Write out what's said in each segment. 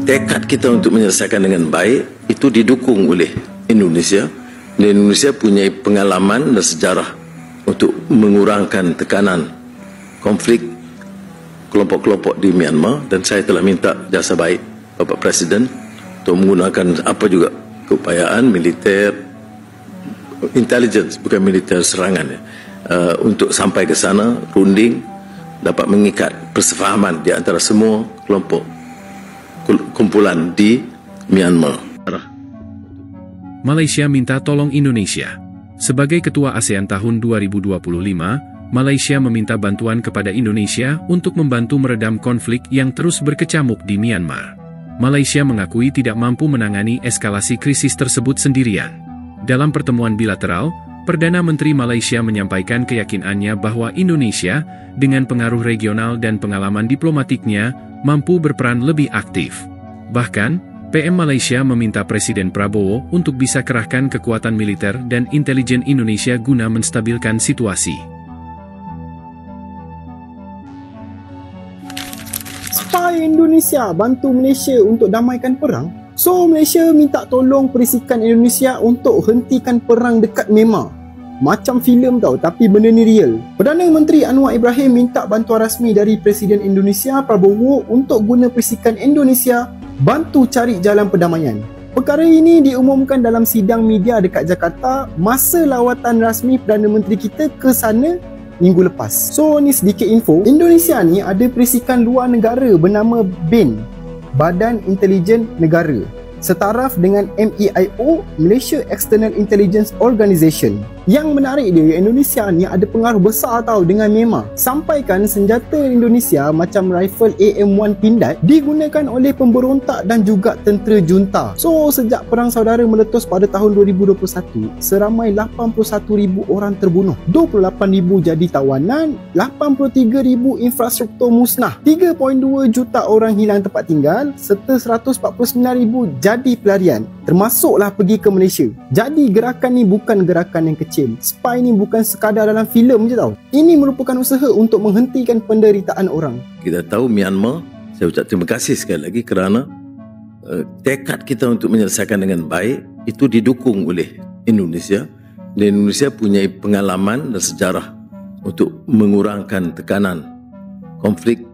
tekad kita untuk menyelesaikan dengan baik itu didukung oleh Indonesia. Dan Indonesia punya pengalaman dan sejarah untuk mengurangkan tekanan konflik kelompok-kelompok di Myanmar, dan saya telah minta jasa baik Bapak Presiden untuk menggunakan apa juga keupayaan militer, intelligence bukan militer serangan ya, untuk sampai ke sana, runding, dapat mengikat persefahaman di antara semua kelompok kumpulan di Myanmar. Malaysia minta tolong Indonesia. Sebagai Ketua ASEAN tahun 2025, Malaysia meminta bantuan kepada Indonesia untuk membantu meredam konflik yang terus berkecamuk di Myanmar. Malaysia mengakui tidak mampu menangani eskalasi krisis tersebut sendirian. Dalam pertemuan bilateral, Perdana Menteri Malaysia menyampaikan keyakinannya bahwa Indonesia, dengan pengaruh regional dan pengalaman diplomatiknya, mampu berperan lebih aktif. Bahkan, PM Malaysia meminta Presiden Prabowo untuk bisa kerahkan kekuatan militer dan intelijen Indonesia guna menstabilkan situasi. Spy Indonesia bantu Malaysia untuk damaikan perang. So, Malaysia minta tolong perisikan Indonesia untuk hentikan perang dekat Myanmar. Macam filem tau, tapi benda ni real. Perdana Menteri Anwar Ibrahim minta bantuan rasmi dari Presiden Indonesia Prabowo untuk guna perisikan Indonesia bantu cari jalan perdamaian. Perkara ini diumumkan dalam sidang media dekat Jakarta masa lawatan rasmi Perdana Menteri kita ke sana minggu lepas. So, ni sedikit info. Indonesia ni ada perisikan luar negara bernama BIN, Badan Intelijen Negara, setaraf dengan MEIO, Malaysia External Intelligence Organisation. Yang menarik dia, Indonesia ni ada pengaruh besar tau dengan Myanmar. Sampaikan senjata Indonesia macam rifle AM-1 Pindad digunakan oleh pemberontak dan juga tentera junta. So, sejak perang saudara meletus pada tahun 2021, seramai 81,000 orang terbunuh, 28,000 jadi tawanan, 83,000 infrastruktur musnah, 3.2 juta orang hilang tempat tinggal, serta 149,000 jadi pelarian, termasuklah pergi ke Malaysia. Jadi gerakan ni bukan gerakan yang kecil. Spy ni bukan sekadar dalam filem je tau. Ini merupakan usaha untuk menghentikan penderitaan orang. Kita tahu Myanmar, saya ucap terima kasih sekali lagi kerana tekad kita untuk menyelesaikan dengan baik itu didukung oleh Indonesia. Dan Indonesia punya pengalaman dan sejarah untuk mengurangkan tekanan konflik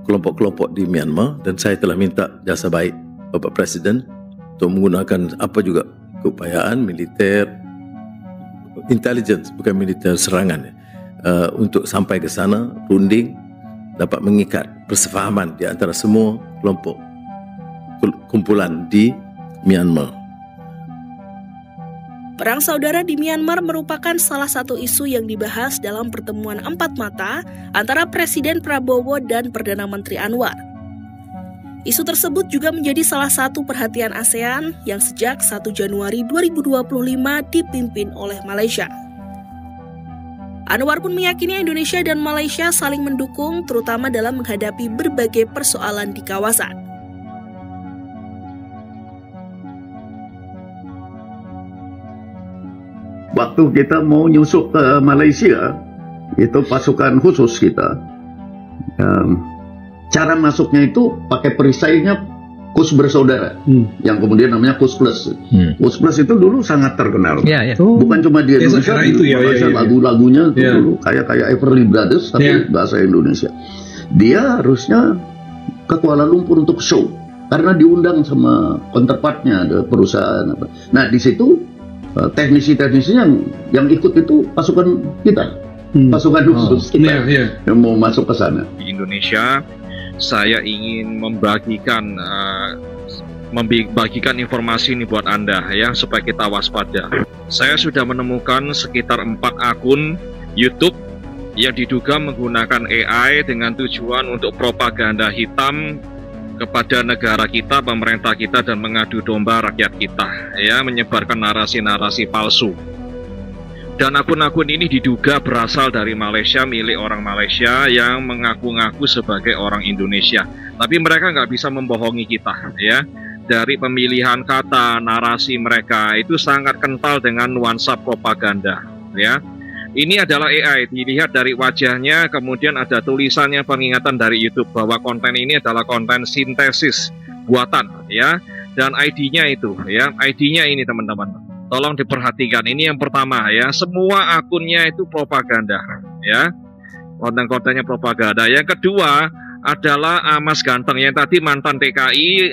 kelompok-kelompok di Myanmar, dan saya telah minta jasa baik Bapak Presiden untuk menggunakan apa juga keupayaan militer, intelligence bukan militer serangan ya, untuk sampai ke sana, runding, dapat mengikat persefahaman di antara semua kelompok kumpulan di Myanmar. Perang saudara di Myanmar merupakan salah satu isu yang dibahas dalam pertemuan empat mata antara Presiden Prabowo dan Perdana Menteri Anwar. Isu tersebut juga menjadi salah satu perhatian ASEAN yang sejak 1 Januari 2025 dipimpin oleh Malaysia. Anwar pun meyakini Indonesia dan Malaysia saling mendukung terutama dalam menghadapi berbagai persoalan di kawasan. Waktu kita mau nyusup ke Malaysia, itu pasukan khusus kita. Cara masuknya itu pakai perisainya Kus Bersaudara, yang kemudian namanya Kus Plus. Kus Plus itu dulu sangat terkenal. Bukan cuma di Indonesia, lagu-lagunya dulu kayak Everly Brothers, tapi bahasa Indonesia. Dia harusnya ke Kuala Lumpur untuk show, karena diundang sama counterpartnya, ada perusahaan apa. Nah, di situ teknisi-teknisi yang ikut itu pasukan kita, pasukan khusus kita yang mau masuk ke sana. Di Indonesia, saya ingin membagikan informasi ini buat Anda ya, supaya kita waspada. Saya sudah menemukan sekitar 4 akun YouTube yang diduga menggunakan AI dengan tujuan untuk propaganda hitam kepada negara kita, pemerintah kita, dan mengadu domba rakyat kita ya, menyebarkan narasi-narasi palsu. Dan akun-akun ini diduga berasal dari Malaysia, milik orang Malaysia yang mengaku-ngaku sebagai orang Indonesia. Tapi mereka nggak bisa membohongi kita, ya. Dari pemilihan kata, narasi mereka itu sangat kental dengan nuansa propaganda, ya. Ini adalah AI, dilihat dari wajahnya, kemudian ada tulisannya, pengingatan dari YouTube bahwa konten ini adalah konten sintesis buatan ya, dan ID-nya itu ya, ID-nya ini teman-teman. Tolong diperhatikan, ini yang pertama ya, semua akunnya itu propaganda ya. Konten-kontennya propaganda. Yang kedua adalah Mas Ganteng yang tadi mantan TKI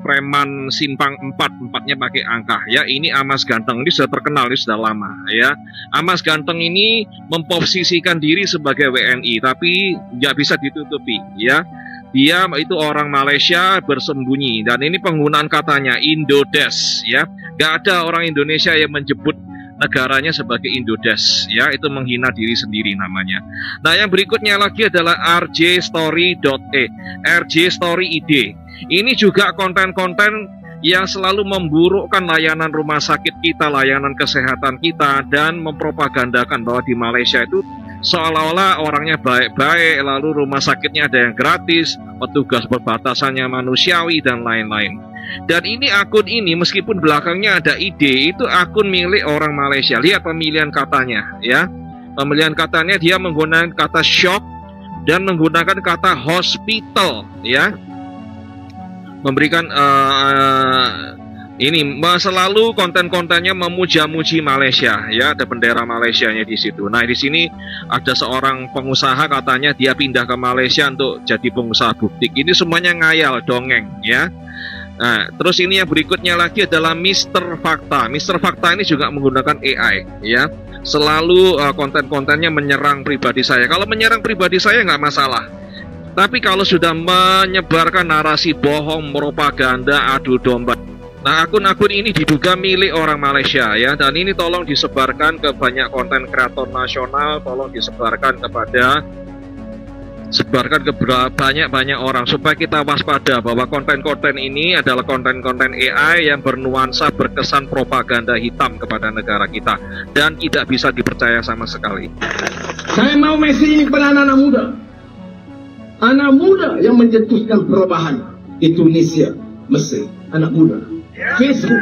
Preman Simpang 4, 4-nya pakai angka ya. Ini Amas Ganteng, ini sudah terkenal, ini sudah lama ya. Amas Ganteng ini memposisikan diri sebagai WNI, tapi nggak bisa ditutupi ya. Dia itu orang Malaysia bersembunyi, dan ini penggunaan katanya Indodes ya. Nggak ada orang Indonesia yang menyebut negaranya sebagai Indodes ya, itu menghina diri sendiri namanya. Nah, yang berikutnya lagi adalah rjstory.id. Ini juga konten-konten yang selalu memburukkan layanan rumah sakit kita, layanan kesehatan kita, dan mempropagandakan bahwa di Malaysia itu seolah-olah orangnya baik-baik, lalu rumah sakitnya ada yang gratis, petugas perbatasannya manusiawi, dan lain-lain. Dan ini akun ini meskipun belakangnya ada ide, itu akun milik orang Malaysia. Lihat pemilihan katanya ya. Pemilihan katanya dia menggunakan kata shock dan menggunakan kata hospital ya. Memberikan ini selalu konten-kontennya memuja-muji Malaysia ya, ada bendera Malaysianya di situ. Nah, di sini ada seorang pengusaha katanya dia pindah ke Malaysia untuk jadi pengusaha butik. Ini semuanya ngayal, dongeng ya. Nah, terus ini yang berikutnya lagi adalah Mr. Fakta. Mr. Fakta ini juga menggunakan AI ya. Selalu konten-kontennya menyerang pribadi saya. Kalau menyerang pribadi saya nggak masalah. Tapi kalau sudah menyebarkan narasi bohong, propaganda, adu domba. Nah, akun-akun ini diduga milik orang Malaysia ya, dan ini tolong disebarkan ke banyak konten kreator nasional, tolong disebarkan ke banyak orang supaya kita waspada bahwa konten-konten ini adalah konten-konten AI yang bernuansa berkesan propaganda hitam kepada negara kita dan tidak bisa dipercaya sama sekali. Saya mau mesej ini kepada anak-anak muda. Anak muda yang mencetuskan perubahan Indonesia, Mesir, anak muda. Facebook,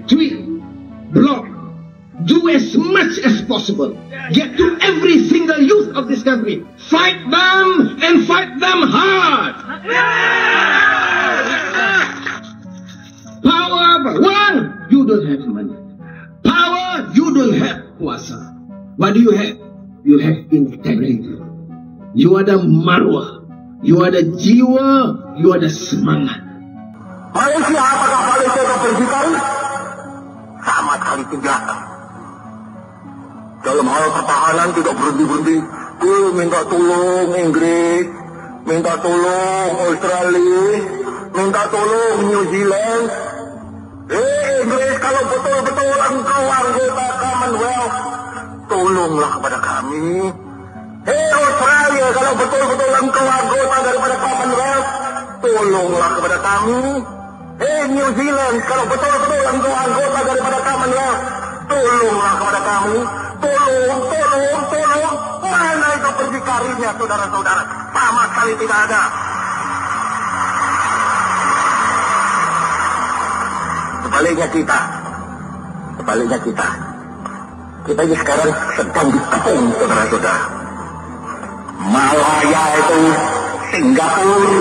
tweet, blog, do as much as possible. Get to every single youth of this country. Fight them and fight them hard. Power, one, you don't have money. Power, you don't have kuasa. What do you have? You have integrity. You ada marwah, you ada jiwa, you ada semangat. Malaysia, apakah Malaysia akan berdikari? Sama sekali tidak. Dalam hal pertahanan tidak berhenti-berhenti. Minta tolong Inggris, minta tolong Australia, minta tolong New Zealand. Inggris, kalau betul-betul engkau anggota Commonwealth, tolonglah kepada kami. Australia, kalau betul-betul engkau anggota daripada Commonwealth, tolonglah kepada kami. New Zealand, kalau betul-betul engkau anggota daripada Commonwealth, tolonglah kepada kami. Tolong. Mana itu berdikarinya, saudara-saudara? Sama sekali tidak ada. Sebaliknya kita. Kita ini sekarang sedang dikepung, saudara-saudara. Malaya itu, Singapura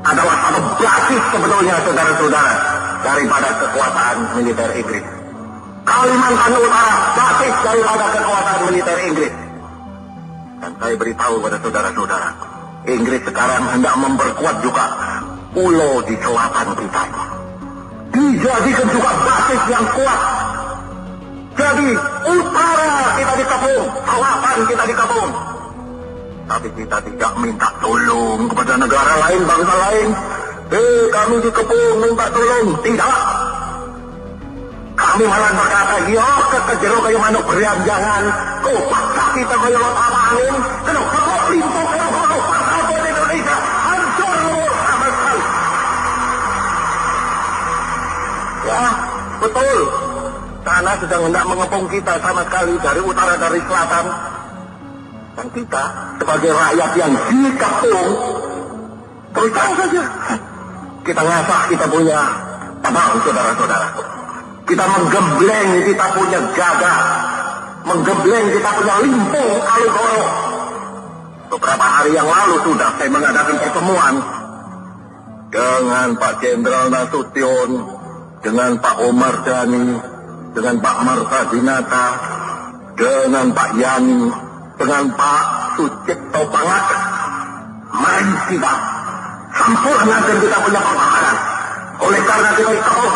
adalah satu basis sebetulnya, saudara-saudara, daripada kekuasaan militer Inggris. Kalimantan Utara basis daripada kekuasaan militer Inggris. Dan saya beritahu pada saudara-saudara, Inggris sekarang hendak memperkuat juga pulau di selatan Britania. Dijadikan juga basis yang kuat. Jadi utara kita dikepung, selatan kita dikepung. Tapi kita tidak minta tolong kepada negara lain, bangsa lain. Kami dikepung, minta tolong. Tidak. Kami malah berkata, ya kekejero kayak manuk beranjangan. Kau paksa kita kayak lot angin. Kenapa kau limpah kayak kau paksa di Indonesia? Hancur sama sekali. Ya, betul. Sana sedang hendak mengepung kita sama sekali dari utara, dari selatan. Dan kita sebagai rakyat yang dikepung, terus tahu saja. Kita ngasah kita punya tabang, saudara-saudara. Kita menggembleng kita punya gagah, menggembleng kita punya limpung Aligoro. Beberapa hari yang lalu sudah saya mengadakan pertemuan dengan Pak Jenderal Nasution, dengan Pak Omar Dhani, dengan Pak Marta Dinata, dengan Pak Yani, dengan Pak Sucipto Pangata. Mari kita sempurnakan kita punya pertahanan. Oleh karena kita kokoh.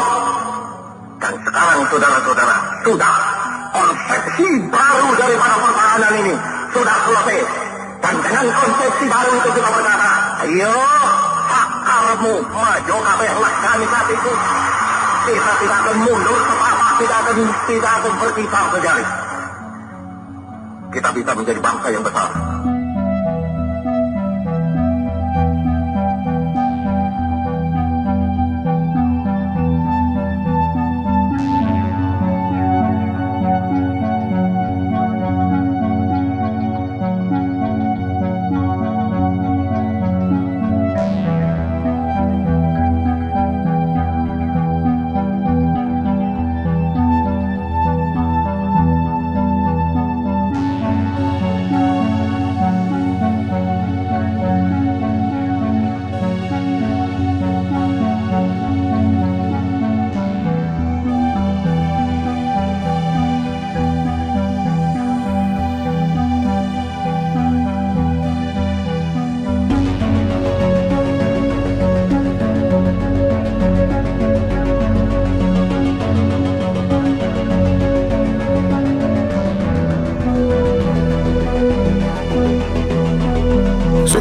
Dan sekarang saudara-saudara, sudah konsepsi baru daripada pertahanan ini sudah selesai. Dan dengan konsepsi baru itu kita berkata, ayo sakarmu maju kabeh laksani itu. Kita tidak akan mundur, sepapak tidak akan berpisah sejari. Kita bisa menjadi bangsa yang besar.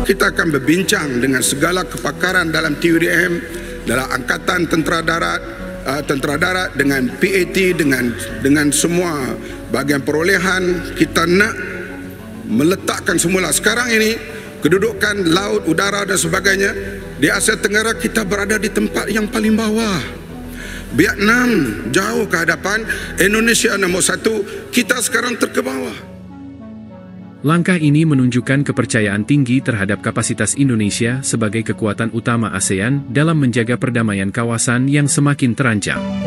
Kita akan berbincang dengan segala kepakaran dalam TUDM, dalam Angkatan Tentera Darat dengan PAT, dengan semua bahagian perolehan. Kita nak meletakkan semula. Sekarang ini kedudukan laut, udara dan sebagainya di Asia Tenggara, kita berada di tempat yang paling bawah. Vietnam jauh ke hadapan, Indonesia nombor 1, kita sekarang terkebawah. Langkah ini menunjukkan kepercayaan tinggi terhadap kapasitas Indonesia sebagai kekuatan utama ASEAN dalam menjaga perdamaian kawasan yang semakin terancam.